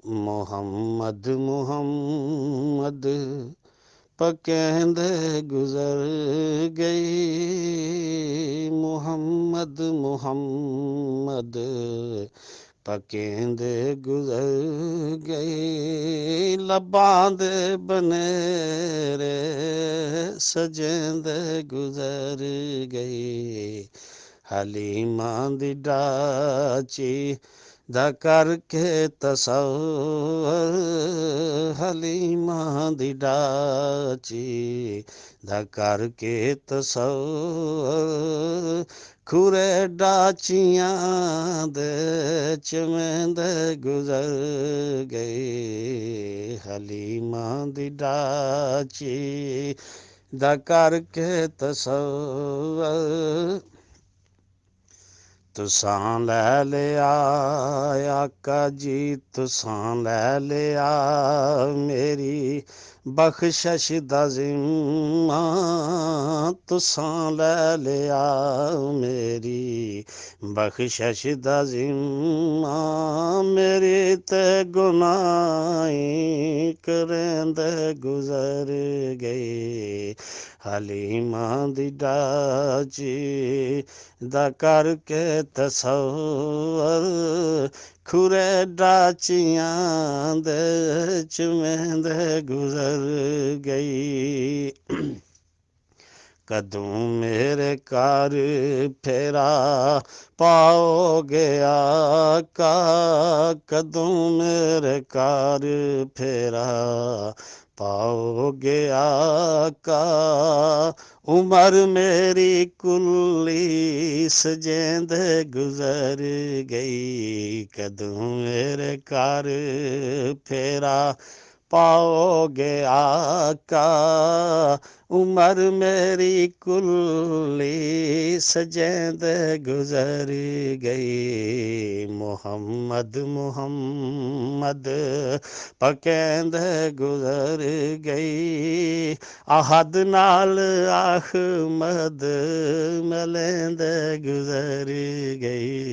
ਮੁਹੰਮਦ ਮੁਹੰਮਦ ਪਕੈਂਦੇ ਗੁਜ਼ਰ ਗਈ। ਮੁਹੰਮਦ ਮੁਹੰਮਦ ਪਕੈਂਦੇ ਗੁਜ਼ਰ ਗਈ। ਲੱਭਾਂ ਦੇ ਬਨੇਰੇ ਸਜੈਂਦੇ ਗੁਜ਼ਰ ਗਈ। ਹਲੀਮਾਂ ਦੀ ਡਾਚੀ ਦਾ ਕਰਕੇ ਤਸੱਵਰ, ਹਲੀਮਾਂ ਦੀ ਡਾਚੀ ਦਾ ਕਰਕੇ ਤਸੱਵਰ। ਖੁਰੇ ਡਾਚੀਆਂ ਦੇ ਚਮੇਂਦੇ ਗੁਜ਼ਰ ਗਏ। ਹਲੀਮਾਂ ਦੀ ਡਾਚੀ ਦਾ ਕਰਕੇ ਤਸੱਵਰ। ਤੁਸਾਂ ਲੈ ਲਿਆ ਆਕਾ ਜੀ, ਤੁਸਾਂ ਲੈ ਲਿਆ ਮੇਰੀ ਬਖਸ਼ਿਸ਼ ਦਾ ਜ਼ਿੰਮਾ। ਤੁਸਾਂ ਲੈ ਲਿਆ ਮੇਰੀ ਬਖਸ਼ਿਸ਼ ਦਾ ਜ਼ਿੰਮਾ। ਮੇਰੀ ਤੇ ਗੁਨਾਹੀਂ ਕਰੇਂਦੇ ਗੁਜ਼ਰ ਗਏ। ਹਲੀਮਾਂ ਦੀ ਡਾਚੀ ਦਾ ਕਰਕੇ ਤਸੱਵਰ। ਖੁਰੇ ਡਾਚੀਆਂ ਦੇ ਚਮੇਂਦੇ ਗੁਜ਼ਰ ਗਈ। ਕਦੋਂ ਮੇਰੇ ਘਰ ਫੇਰਾ ਪਾਓਗੇ ਆਕਾ, ਕਦੋਂ ਮੇਰੇ ਘਰ ਫੇਰਾ ਪਾਓਗੇ ਆਕਾ। ਉਮਰ ਮੇਰੀ ਕੁੱਲੀ ਸਜੇਂਦੇ ਗੁਜ਼ਰ ਗਈ। ਕਦੋਂ ਮੇਰੇ ਘਰ ਫੇਰਾ ਪਾਓਗੇ ਆਕਾ। ਉਮਰ ਮੇਰੀ ਕੁੱਲੀ ਸਜੇਂਦੇ ਗੁਜ਼ਰ ਗਈ। ਮੁਹੰਮਦ ਮੁਹੰਮਦ ਪਕੈਂਦੇ ਗੁਜ਼ਰ ਗਈ। ਅਹਦ ਨਾਲ ਅਹਮਦ ਮਿਲੇਂਦੇ ਗੁਜ਼ਰ ਗਈ।